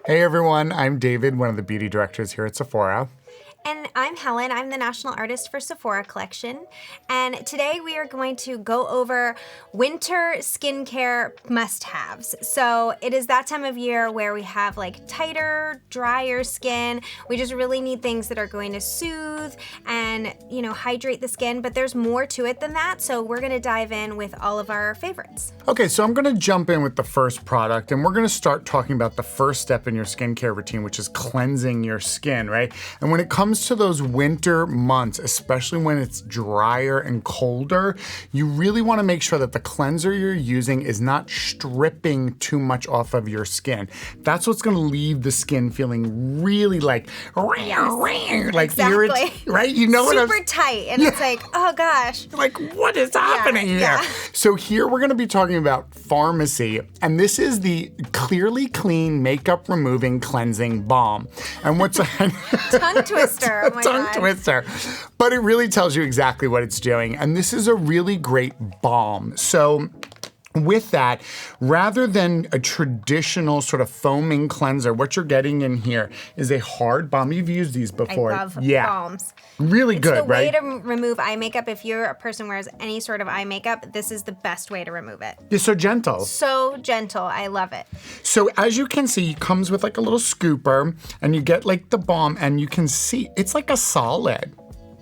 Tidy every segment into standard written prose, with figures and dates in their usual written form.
Hey everyone, I'm David, one of the beauty directors here at Sephora. And I'm Helen. I'm the national artist for Sephora Collection. And today we are going to go over winter skincare must-haves. So it is that time of year where we have like tighter, drier skin. We just really need things that are going to soothe and, hydrate the skin. But there's more to it than that. So we're going to dive in with all of our favorites. Okay, so I'm going to jump in with the first product, and we're going to start talking about the first step in your skincare routine, which is cleansing your skin, right? And when it comes to those winter months, especially when it's drier and colder, you really want to make sure that the cleanser you're using is not stripping too much off of your skin. That's what's going to leave the skin feeling really like Exactly. right? You know what I'm super tight, and it's like, oh gosh. Like, what is happening here? Yeah. So here we're going to be talking about FARMACY, and this is the Clearly Clean Makeup Removing Cleansing Balm. And what's a Tongue twister. Oh my tongue God. twister. But it really tells you exactly what it's doing. And this is a really great balm. So with that, rather than a traditional sort of foaming cleanser, what you're getting in here is a hard balm. You've used these before. I love balms. Really good, It's the right? way to remove eye makeup. If you're a person who wears any sort of eye makeup, this is the best way to remove it. It's so gentle. So gentle. I love it. So as you can see, it comes with like a little scooper, and you get like the balm, and you can see it's like a solid.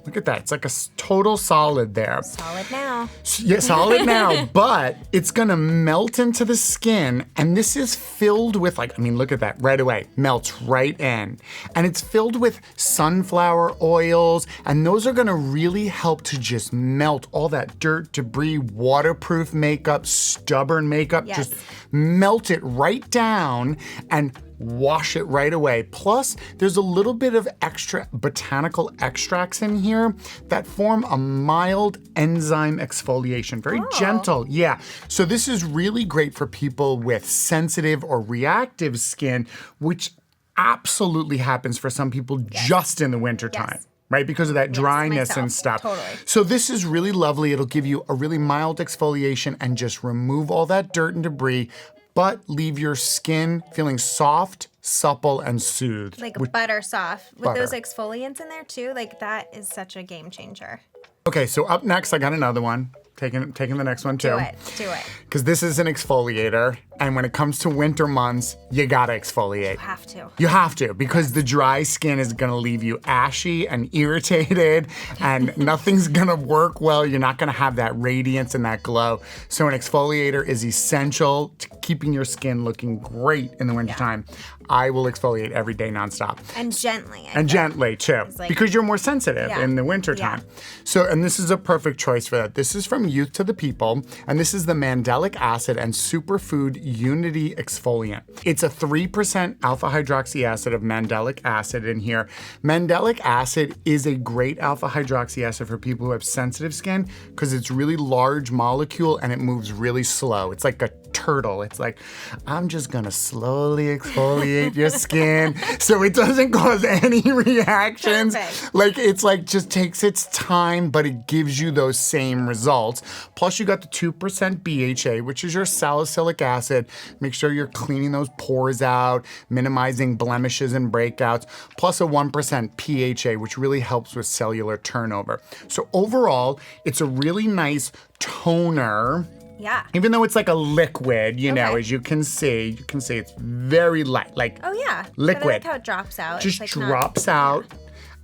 Look at that. It's like a total solid there. Solid now. Yeah, solid now, but it's gonna melt into the skin, and this is filled with look at that right away. Melts right in. And it's filled with sunflower oils, and those are gonna really help to just melt all that dirt, debris, waterproof makeup, stubborn makeup. Yes. Just melt it right down and wash it right away. Plus, there's a little bit of extra botanical extracts in here that form a mild enzyme exfoliation. Very gentle, yeah. So this is really great for people with sensitive or reactive skin, which absolutely happens for some people just in the wintertime. Yes. Right? Because of that dryness myself. and stuff. Totally. So this is really lovely. It'll give you a really mild exfoliation and just remove all that dirt and debris, but leave your skin feeling soft, supple, and soothed. Like butter soft. With Butter. those exfoliants in there too, like that is such a game changer. Okay, so up next, I got another one. Taking the next one too. Do it. Because this is an exfoliator, and when it comes to winter months, you gotta exfoliate. You have to. You have to, because the dry skin is gonna leave you ashy and irritated, and nothing's gonna work well. You're not gonna have that radiance and that glow. So an exfoliator is essential to keeping your skin looking great in the wintertime. I will exfoliate every day nonstop. And gently. And gently too, because you're more sensitive in the wintertime. So, and this is a perfect choice for that. This is from Youth to the People, and this is the Mandelic Acid and Superfood Unity Exfoliant. It's a 3% alpha hydroxy acid of mandelic acid in here. Mandelic acid is a great alpha hydroxy acid for people who have sensitive skin because it's really large molecule and it moves really slow. It's like a turtle. It's like, I'm just gonna slowly exfoliate your skin so it doesn't cause any reactions. Perfect. Like, it's like just takes its time, but it gives you those same results. Plus you got the 2% BHA, which is your salicylic acid. Make sure you're cleaning those pores out, minimizing blemishes and breakouts, plus a 1% PHA, which really helps with cellular turnover. So overall, it's a really nice toner. Yeah. Even though it's like a liquid, know, as you can see it's very light, like liquid. But I like how it drops out. Just it's drops out.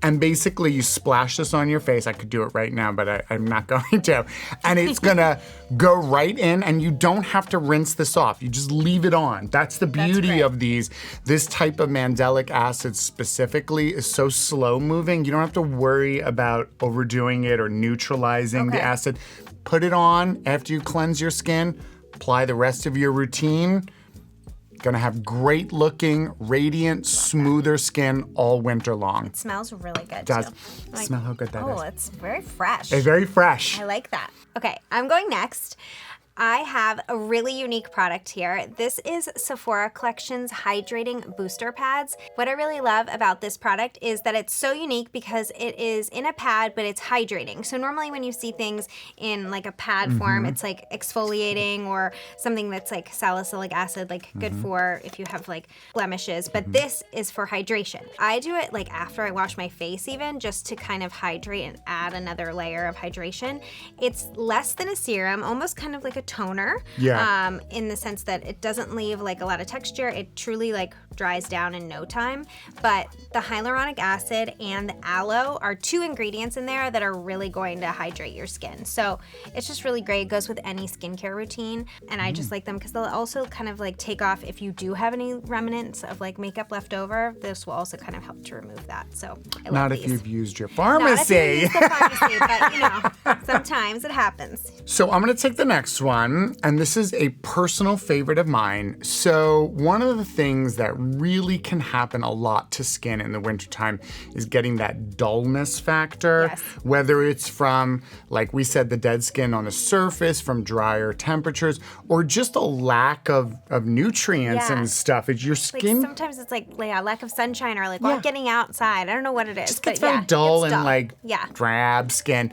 And basically you splash this on your face. I could do it right now, but I'm not going to. And it's gonna go right in, and you don't have to rinse this off. You just leave it on. That's the beauty of these. This type of mandelic acid specifically is so slow moving. You don't have to worry about overdoing it or neutralizing the acid. Put it on after you cleanse your skin, apply the rest of your routine. Gonna have great looking, radiant, smoother skin all winter long. It smells really good. It does. Too. Smell how good that is. Oh, it's very fresh. It's very fresh. I like that. Okay, I'm going next. I have a really unique product here. This is Sephora Collection's Hydrating Booster Pads. What I really love about this product is that it's so unique because it is in a pad, but it's hydrating. So normally when you see things in like a pad form, it's like exfoliating or something that's like salicylic acid, like good for if you have like blemishes, but this is for hydration. I do it like after I wash my face even, just to kind of hydrate and add another layer of hydration. It's less than a serum, almost kind of like a toner, in the sense that it doesn't leave like a lot of texture. It truly like dries down in no time. But the hyaluronic acid and the aloe are two ingredients in there that are really going to hydrate your skin. So it's just really great. It goes with any skincare routine. And I just like them because they'll also kind of like take off if you do have any remnants of like makeup left over. This will also kind of help to remove that. So I love Not these. if you've used your pharmacy. Not if you use the pharmacy, but you know, sometimes it happens. So I'm gonna take the next one, and this is a personal favorite of mine. So one of the things that really can happen a lot to skin in the wintertime is getting that dullness factor, Yes. whether it's from, like we said, the dead skin on the surface, from drier temperatures, or just a lack of nutrients Yeah. and stuff. It's your Like skin sometimes it's like lack of sunshine or like not getting outside. I don't know what it is. just gets but very yeah, dull it's and like yeah. drab skin.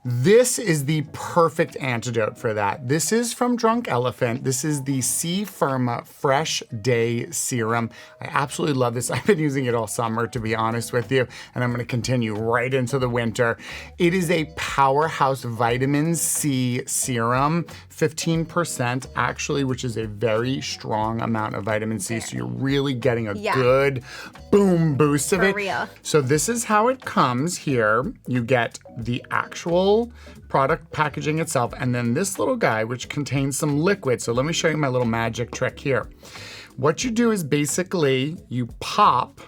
This is the perfect antidote for that. This is from Drunk Elephant. This is the C Firma Fresh Day Serum. I absolutely love this. I've been using it all summer, to be honest with you, and I'm gonna continue right into the winter. It is a powerhouse vitamin C serum, 15% actually, which is a very strong amount of vitamin C. So you're really getting a good boom boost of it. For real. So this is how it comes here. You get the actual product packaging itself, and then this little guy, which contains some liquid. So let me show you my little magic trick here. What you do is basically you pop,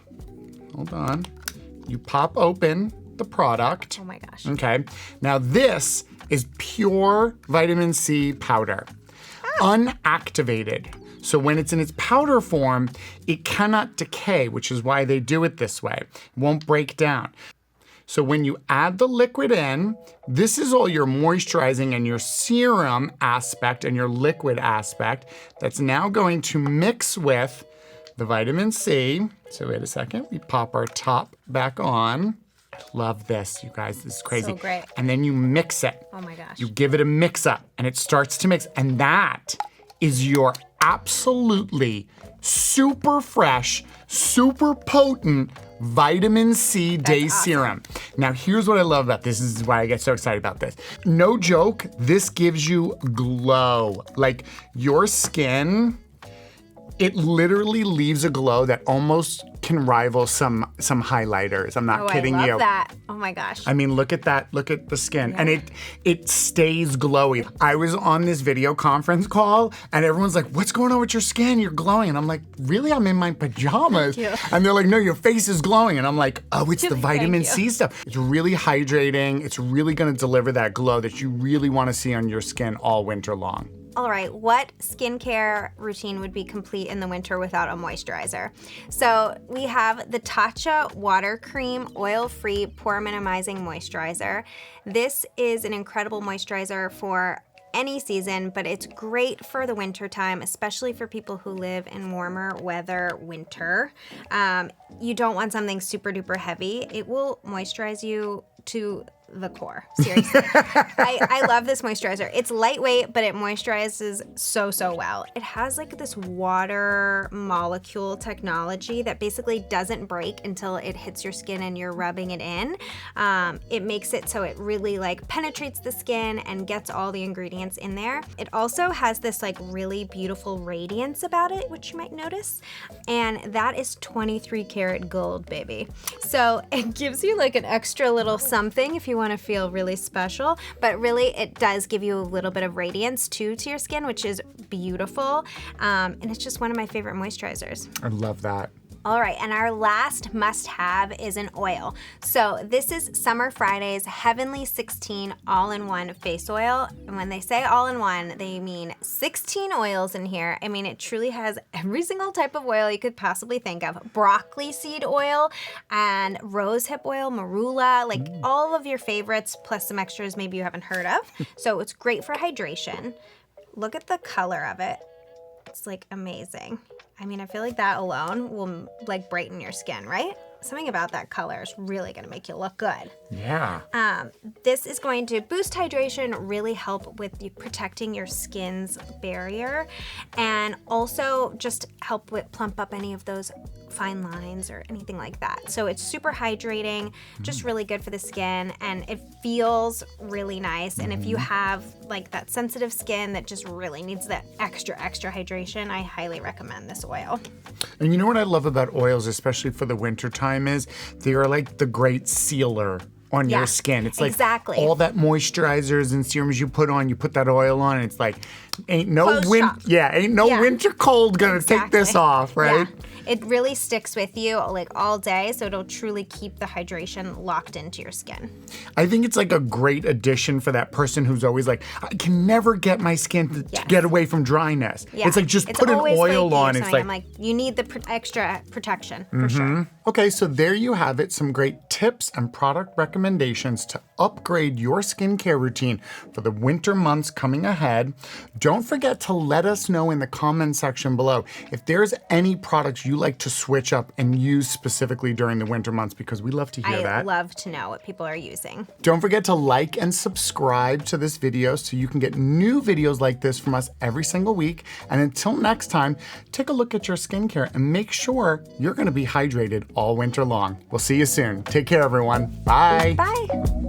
you pop open the product. Oh my gosh. Okay. Now this is pure vitamin C powder, unactivated. So when it's in its powder form, it cannot decay, which is why they do it this way. It won't break down. So when you add the liquid in, this is all your moisturizing and your serum aspect and your liquid aspect that's now going to mix with the vitamin C. So wait a second, we pop our top back on. Love this, you guys, this is crazy. So great. And then you mix it. Oh my gosh. You give it a mix up and it starts to mix, and that is your absolutely super fresh, super potent vitamin C day serum. Now here's what I love about this. This is why I get so excited about this. No joke, this gives you glow. Like your skin, it literally leaves a glow that almost can rival some highlighters. I'm not kidding I you. love that. Oh my gosh. I mean, look at that. Look at the skin. And it stays glowy. I was on this video conference call and everyone's like, what's going on with your skin? You're glowing. And I'm like, really? I'm in my pajamas. Thank you. And they're like, no, your face is glowing. And I'm like, oh, it's the vitamin Thank you. C stuff. It's really hydrating. It's really gonna deliver that glow that you really wanna see on your skin all winter long. All right, what skincare routine would be complete in the winter without a moisturizer? So we have the TATCHA Water Cream Oil-Free Pore Minimizing Moisturizer. This is an incredible moisturizer for any season, but it's great for the winter time, especially for people who live in warmer weather winter. You don't want something super duper heavy. It will moisturize you to the core. Seriously. I love this moisturizer. It's lightweight, but it moisturizes so well. It has like this water molecule technology that basically doesn't break until it hits your skin and you're rubbing it in. It makes it so it really like penetrates the skin and gets all the ingredients in there. It also has this like really beautiful radiance about it, which you might notice. And that is 23 karat gold, baby. So it gives you like an extra little something if you want to feel really special, but really it does give you a little bit of radiance too to your skin, which is beautiful. And it's just one of my favorite moisturizers. I love that. All right, and our last must-have is an oil. So this is Summer Friday's Heavenly 16 all-in-one face oil. And when they say all-in-one, they mean 16 oils in here. I mean, it truly has every single type of oil you could possibly think of. Broccoli seed oil and rosehip oil, marula, like all of your favorites, plus some extras maybe you haven't heard of. So it's great for hydration. look at the color of it. It's like amazing. I mean, I feel like that alone will like brighten your skin, right? Something about that color is really gonna make you look good. Yeah. This is going to boost hydration, really help with protecting your skin's barrier, and also just help with plump up any of those fine lines or anything like that. So it's super hydrating, just really good for the skin, and it feels really nice. And if you have like that sensitive skin that just really needs that extra hydration, I highly recommend this oil. And you know what I love about oils, especially for the winter time, is they are like the great sealer on your skin. It's like all that moisturizers and serums you put that oil on, and it's like ain't no winter cold gonna take this off, right? Yeah. It really sticks with you like all day, so it'll truly keep the hydration locked into your skin. I think it's like a great addition for that person who's always like, I can never get my skin to get away from dryness. Yeah. It's like just put an oil on. It's like, I'm like, you need the extra protection for sure. Okay, so there you have it. Some great tips and product recommendations to upgrade your skincare routine for the winter months coming ahead. Don't forget to let us know in the comment section below if there's any products you like to switch up and use specifically during the winter months, because we love to hear that. I love to know what people are using. Don't forget to like and subscribe to this video so you can get new videos like this from us every single week. And until next time, take a look at your skincare and make sure you're going to be hydrated all winter long. We'll see you soon. Take care, everyone. Bye. Bye.